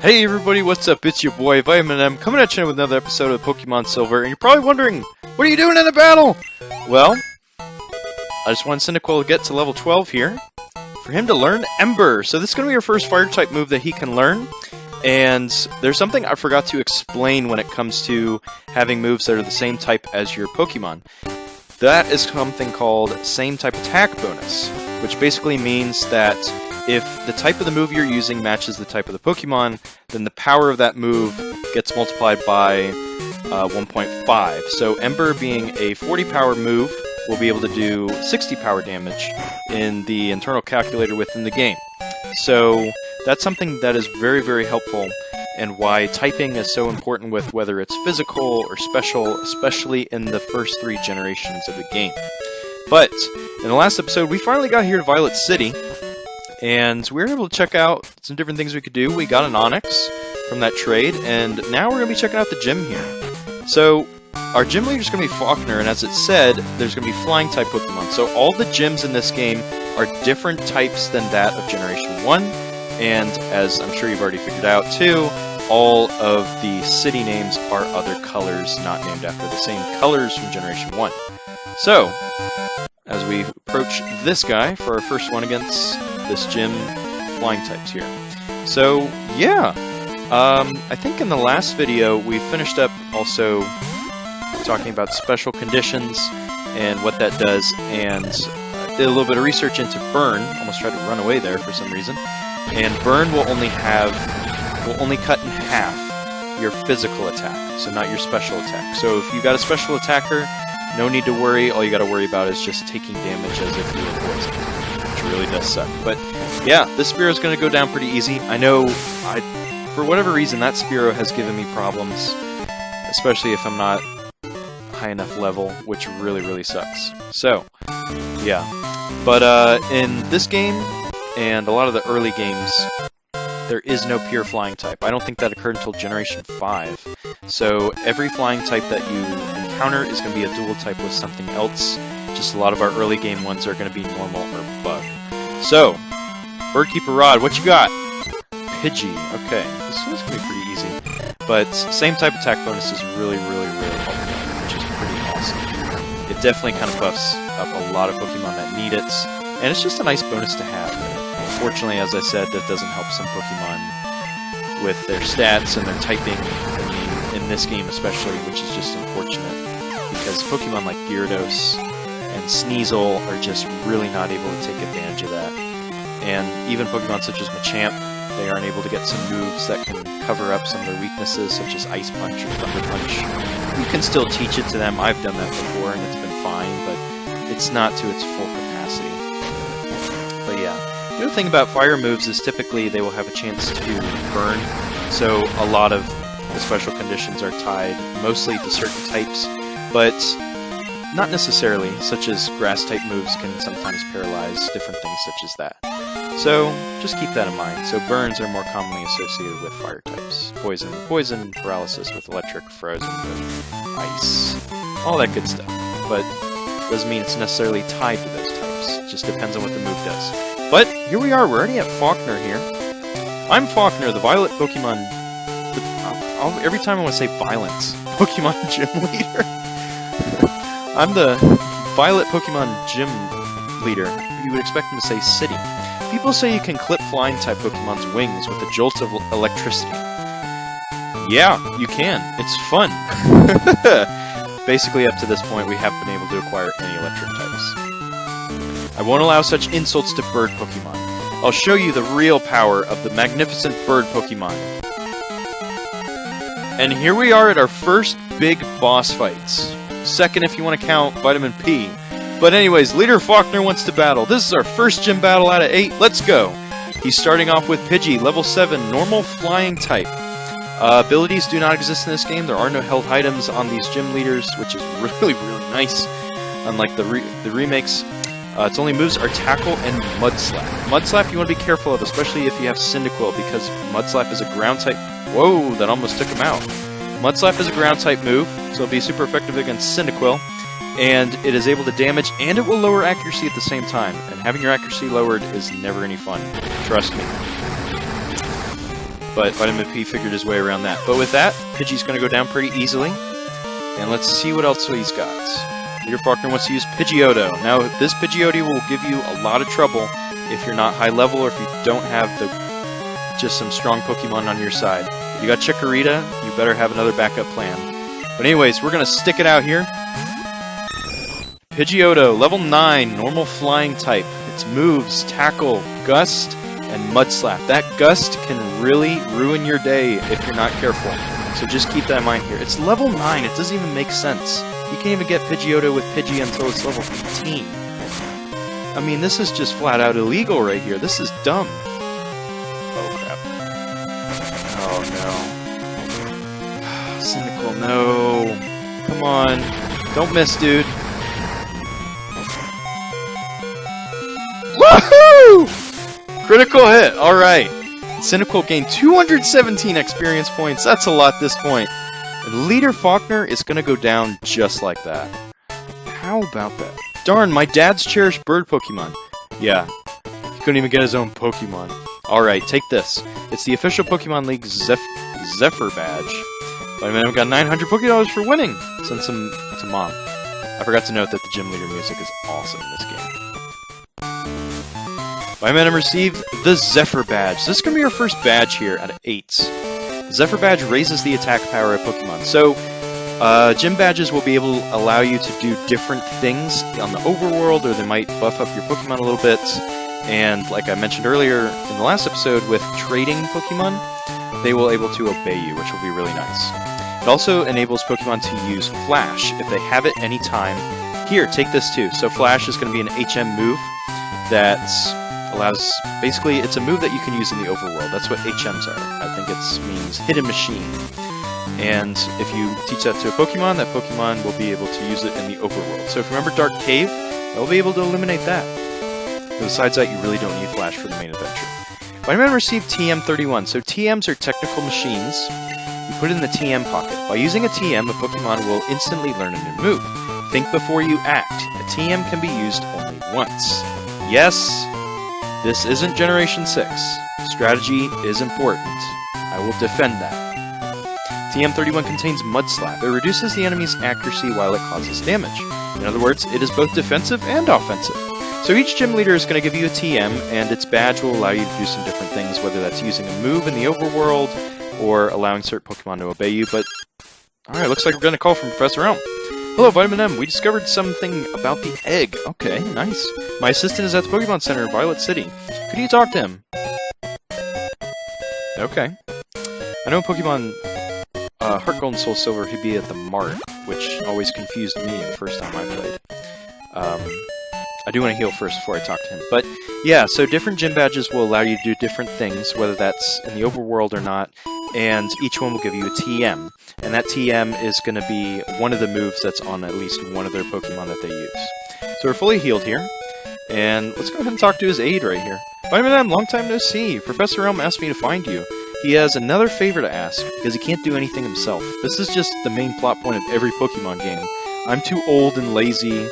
Hey everybody, what's up? It's your boy Vitamin M coming at you with another episode of Pokemon Silver, and you're probably wondering, what are you doing in the battle? Well, I just want Cyndaquil to get to level 12 here for him to learn Ember. So this is going to be your first Fire-type move that he can learn, and there's something I forgot to explain when it comes to having moves that are the same type as your Pokemon. That is something called Same Type Attack Bonus, which basically means that if the type of the move you're using matches the type of the Pokemon, then the power of that move gets multiplied by 1.5. So Ember, being a 40 power move, will be able to do 60 power damage in the internal calculator within the game. So that's something that is very, very helpful, and why typing is so important with whether it's physical or special, especially in the first 3 generations of the game. But in the last episode, we finally got here to Violet City, and we were able to check out some different things we could do. We got an Onyx from that trade, and now we're going to be checking out the gym here. So, our gym leader is going to be Faulkner, and as it said, there's going to be flying-type Pokemon. So all the gyms in this game are different types than that of Generation 1, and as I'm sure you've already figured out too, all of the city names are other colors not named after the same colors from Generation 1. So, as we approach this guy for our first one against this gym flying types here. So, yeah, I think in the last video we finished up also talking about special conditions and what that does, and I did a little bit of research into Burn. Almost tried to run away there for some reason. And Burn will only cut in half your physical attack, so not your special attack. So if you got a special attacker, no need to worry. All you got to worry about is just taking damage as if you were poisoned, which really does suck. But yeah, this Spearow is going to go down pretty easy. I know, for whatever reason, that Spearow has given me problems, especially if I'm not high enough level, which really, really sucks. So, yeah. But in this game, and a lot of the early games, there is no pure flying type. I don't think that occurred until Generation 5. So every flying type that you encounter is going to be a dual type with something else. Just a lot of our early game ones are going to be normal or bug. So, Birdkeeper Rod, what you got? Pidgey. Okay, this one's going to be pretty easy. But same type attack bonus is really, really, really helpful, which is pretty awesome. It definitely kind of buffs up a lot of Pokemon that need it, and it's just a nice bonus to have. Unfortunately, as I said, that doesn't help some Pokemon with their stats and their typing, in this game especially, which is just unfortunate, because Pokemon like Gyarados and Sneasel are just really not able to take advantage of that. And even Pokemon such as Machamp, they aren't able to get some moves that can cover up some of their weaknesses, such as Ice Punch or Thunder Punch. You can still teach it to them. I've done that before, and it's been fine, but it's not to its full capacity. But yeah. The other thing about fire moves is typically they will have a chance to burn, so a lot of the special conditions are tied mostly to certain types, but not necessarily, such as grass-type moves can sometimes paralyze different things such as that. So just keep that in mind. So burns are more commonly associated with fire types. Poison with poison, paralysis with electric, frozen with ice, all that good stuff. But doesn't mean it's necessarily tied to those types, it just depends on what the move does. But here we are, we're already at Falkner here. I'm Faulkner, the Violet Pokemon... every time I want to say Violence, Pokemon Gym Leader. I'm the Violet Pokemon Gym Leader. You would expect him to say City. People say you can clip flying-type Pokemon's wings with a jolt of electricity. Yeah, you can. It's fun. Basically, up to this point, we haven't been able to acquire any electric types. I won't allow such insults to bird Pokemon. I'll show you the real power of the magnificent bird Pokemon. And here we are at our first big boss fights. Second if you want to count Vitamin P. But anyways, Leader Faulkner wants to battle. This is our first gym battle out of 8. Let's go! He's starting off with Pidgey, level 7, normal flying type. Abilities do not exist in this game. There are no held items on these gym leaders, which is really, really nice. Unlike the remakes. Its only moves are Tackle and Mud Slap. Mud Slap you want to be careful of, especially if you have Cyndaquil, because Mud Slap is a ground type... Whoa, that almost took him out. Mud Slap is a ground type move, so it'll be super effective against Cyndaquil, and it is able to damage, and it will lower accuracy at the same time. And having your accuracy lowered is never any fun. Trust me. but Vitamin P figured his way around that. But with that, Pidgey's going to go down pretty easily. And let's see what else he's got. Leader Faulkner wants to use Pidgeotto. Now, this Pidgeotto will give you a lot of trouble if you're not high level or if you don't have just some strong Pokemon on your side. If you got Chikorita, you better have another backup plan. But anyways, we're going to stick it out here. Pidgeotto, level 9, normal flying type. Its moves, Tackle, Gust, and Mud Slap. That Gust can really ruin your day if you're not careful. So just keep that in mind here. It's level 9, it doesn't even make sense. You can't even get Pidgeotto with Pidgey until it's level 15. I mean, this is just flat out illegal right here. This is dumb. Oh, crap. Oh, no. Cynical, no. Come on. Don't miss, dude. Woohoo! Critical hit, alright. Cynical gained 217 experience points. That's a lot at this point. And Leader Faulkner is going to go down just like that. How about that? Darn, my dad's cherished bird Pokemon. Yeah, he couldn't even get his own Pokemon. Alright, take this. It's the official Pokemon League Zephyr Badge. But I mean, I've got 900 Pokédollars for winning. Send some to Mom. I forgot to note that the gym leader music is awesome in this game. Bioman received the Zephyr Badge. This is going to be your first badge here out of 8. The Zephyr Badge raises the attack power of Pokemon. So, gym badges will be able to allow you to do different things on the overworld, or they might buff up your Pokemon a little bit. And like I mentioned earlier in the last episode, with trading Pokemon, they will be able to obey you, which will be really nice. It also enables Pokemon to use Flash if they have it anytime. Here, take this too. So Flash is going to be an HM move that allows, basically, it's a move that you can use in the overworld. That's what HMs are. I think it means hidden machine. And if you teach that to a Pokemon, that Pokemon will be able to use it in the overworld. So if you remember Dark Cave, they'll be able to eliminate that. But besides that, you really don't need Flash for the main adventure. Vitamin received TM31. So TMs are technical machines. You put it in the TM pocket. By using a TM, a Pokemon will instantly learn a new move. Think before you act. A TM can be used only once. Yes, this isn't Generation 6. Strategy is important. I will defend that. TM31 contains Mud Slap. It reduces the enemy's accuracy while it causes damage. In other words, it is both defensive and offensive. So each gym leader is going to give you a TM, and its badge will allow you to do some different things, whether that's using a move in the overworld, or allowing certain Pokemon to obey you, but... Alright, looks like we're going to call from Professor Elm. Hello, Vitamin M. We discovered something about the egg. Okay, nice. My assistant is at the Pokemon Center in Violet City. Could you talk to him? Okay. I know Pokemon Heart Gold and Soul Silver, he'd be at the Mart, which always confused me the first time I played. I do want to heal first before I talk to him. But yeah, so different gym badges will allow you to do different things, whether that's in the overworld or not, and each one will give you a TM. And that TM is going to be one of the moves that's on at least one of their Pokemon that they use. So we're fully healed here, and let's go ahead and talk to his aide right here. Vitamin M, long time no see. Professor Elm asked me to find you. He has another favor to ask, because he can't do anything himself. This is just the main plot point of every Pokemon game. I'm too old and lazy.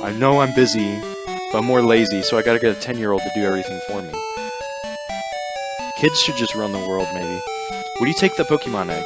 I know I'm busy, but I'm more lazy, so I gotta get a 10-year-old to do everything for me. Kids should just run the world, maybe. Would you take the Pokemon egg?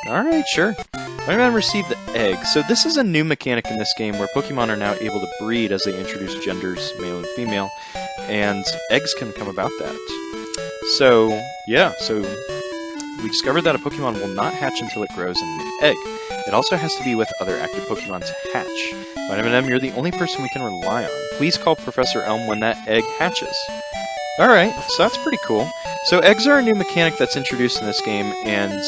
Alright, sure. My man received the egg. So this is a new mechanic in this game where Pokemon are now able to breed as they introduce genders, male and female, and eggs can come about that. So, yeah, so we discovered that a Pokemon will not hatch until it grows in the egg. It also has to be with other active Pokemon to hatch. Vitamin M, you're the only person we can rely on. Please call Professor Elm when that egg hatches. Alright, so that's pretty cool. So eggs are a new mechanic that's introduced in this game, and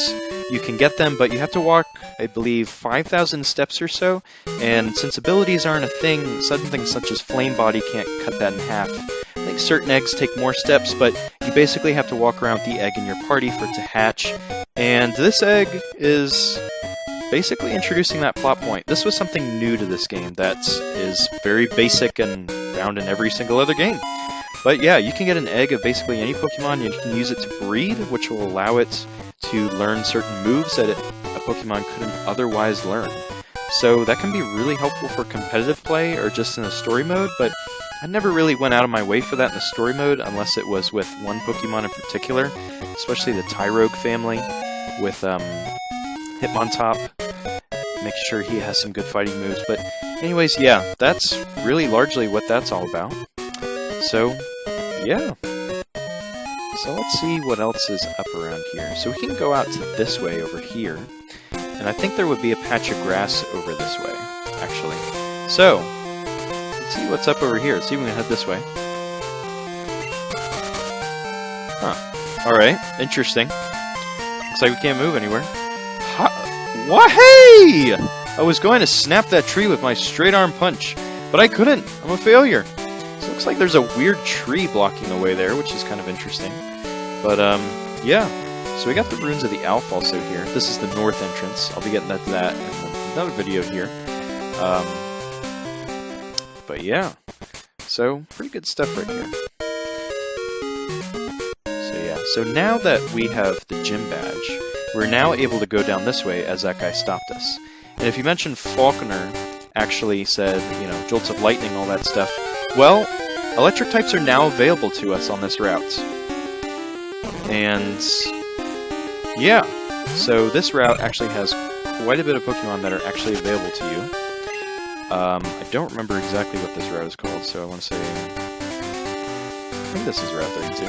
you can get them, but you have to walk, I believe, 5,000 steps or so, and since abilities aren't a thing, sudden things such as Flame Body can't cut that in half. I think certain eggs take more steps, but you basically have to walk around with the egg in your party for it to hatch, and this egg is basically introducing that plot point. This was something new to this game that is very basic and found in every single other game. But yeah, you can get an egg of basically any Pokemon, and you can use it to breed, which will allow it to learn certain moves that a Pokemon couldn't otherwise learn. So that can be really helpful for competitive play or just in a story mode, but I never really went out of my way for that in the story mode, unless it was with one Pokemon in particular, especially the Tyrogue family, with Hitmontop, making sure he has some good fighting moves. But anyways, yeah, that's really largely what that's all about. So, yeah. So let's see what else is up around here. So we can go out to this way over here, and I think there would be a patch of grass over this way, actually. So, let's see what's up over here. Let's see if we can head this way. Huh. Alright, interesting. Looks like we can't move anywhere. What? Hey! I was going to snap that tree with my straight arm punch, but I couldn't. I'm a failure. So it looks like there's a weird tree blocking the way there, which is kind of interesting. But, yeah. So we got the Ruins of the Alph also here. This is the north entrance. I'll be getting to that in another video here. But yeah. So, pretty good stuff right here. So yeah. So now that we have the gym badge, we're now able to go down this way as that guy stopped us. And if you mentioned Faulkner actually said, you know, jolts of lightning, all that stuff, well, electric types are now available to us on this route. And yeah, so this route actually has quite a bit of Pokemon that are actually available to you. I don't remember exactly what this route is called, so I want to say, I think this is Route 32.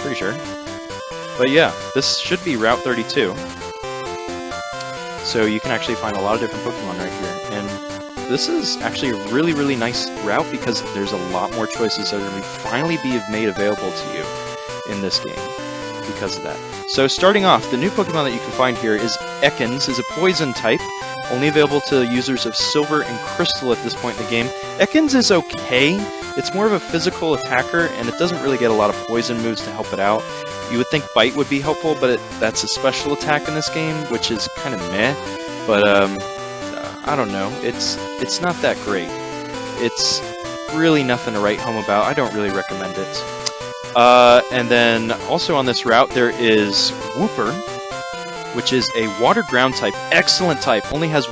Pretty sure. But yeah, this should be Route 32. So you can actually find a lot of different Pokemon right here. And this is actually a really, really nice route because there's a lot more choices that are going to finally be made available to you in this game because of that. So starting off, the new Pokemon that you can find here is Ekans, is a poison type, only available to users of Silver and Crystal at this point in the game. Ekans is okay. It's more of a physical attacker, and it doesn't really get a lot of poison moves to help it out. You would think Bite would be helpful, but that's a special attack in this game, which is kind of meh. But I don't know. It's not that great. It's really nothing to write home about. I don't really recommend it. And then also on this route there is Wooper, which is a water ground type. Excellent type. Only has...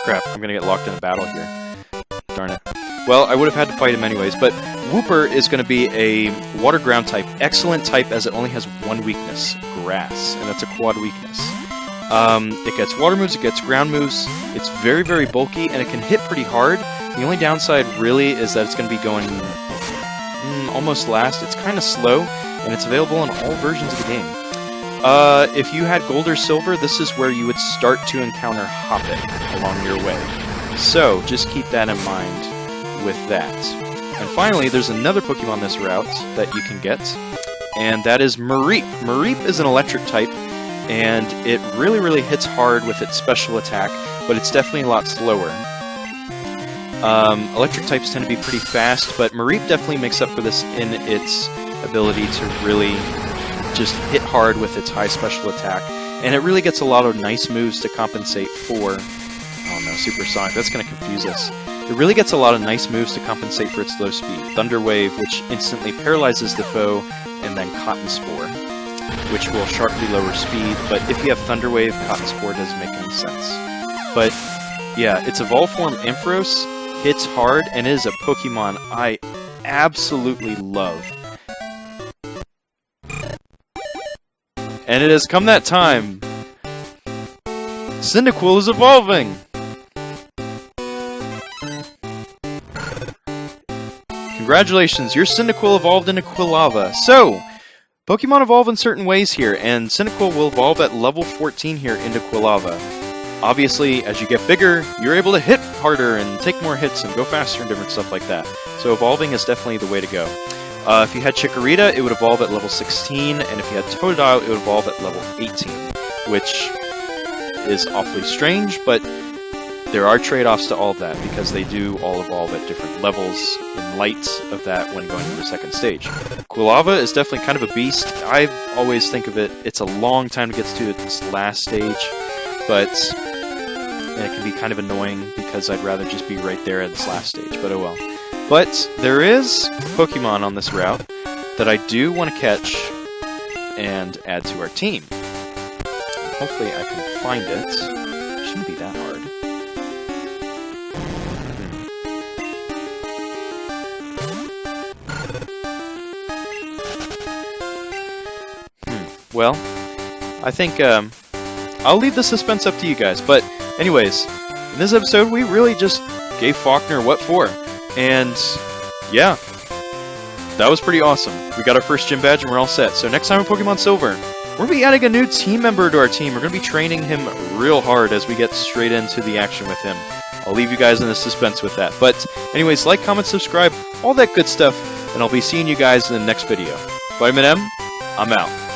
Crap, I'm gonna get locked in a battle here. Darn it. Well, I would have had to fight him anyways, but Wooper is going to be a water ground type. Excellent type as it only has one weakness, grass, and that's a quad weakness. It gets water moves, it gets ground moves, it's very, very bulky, and it can hit pretty hard. The only downside really is that it's going to be going almost last. It's kind of slow, and it's available in all versions of the game. If you had Gold or Silver, this is where you would start to encounter Hoppip along your way. So, just keep that in mind with that. And finally, there's another Pokemon on this route that you can get, and that is Mareep. Mareep is an electric type, and it really, really hits hard with its special attack, but it's definitely a lot slower. Electric types tend to be pretty fast, but Mareep definitely makes up for this in its ability to really just hit hard with its high special attack, and it really gets a lot of nice moves to compensate for... Oh no, Supersonic, that's going to confuse us. It really gets a lot of nice moves to compensate for its low speed. Thunder Wave, which instantly paralyzes the foe, and then Cotton Spore, which will sharply lower speed, but if you have Thunder Wave, Cotton Spore doesn't make any sense. But yeah, its evolved form Ampharos hits hard and is a Pokemon I absolutely love. And it has come that time! Cyndaquil is evolving! Congratulations, your Cyndaquil evolved into Quilava. So, Pokemon evolve in certain ways here, and Cyndaquil will evolve at level 14 here into Quilava. Obviously, as you get bigger, you're able to hit harder and take more hits and go faster and different stuff like that. So evolving is definitely the way to go. If you had Chikorita, it would evolve at level 16, and if you had Totodile, it would evolve at level 18, which is awfully strange, but there are trade-offs to all of that, because they do all evolve at different levels in light of that when going to the second stage. Quilava is definitely kind of a beast. I always think of it, it's a long time to get to its last stage, but and it can be kind of annoying because I'd rather just be right there at this last stage, but oh well. But there is Pokemon on this route that I do want to catch and add to our team. Hopefully I can find it. It shouldn't be that hard. well, I think I'll leave the suspense up to you guys. But anyways, in this episode, we really just gave Faulkner what for. And yeah, that was pretty awesome. We got our first gym badge and we're all set. So next time in Pokemon Silver, we're going to be adding a new team member to our team. We're going to be training him real hard as we get straight into the action with him. I'll leave you guys in the suspense with that. But anyways, like, comment, subscribe, all that good stuff. And I'll be seeing you guys in the next video. Vitamin M, I'm out.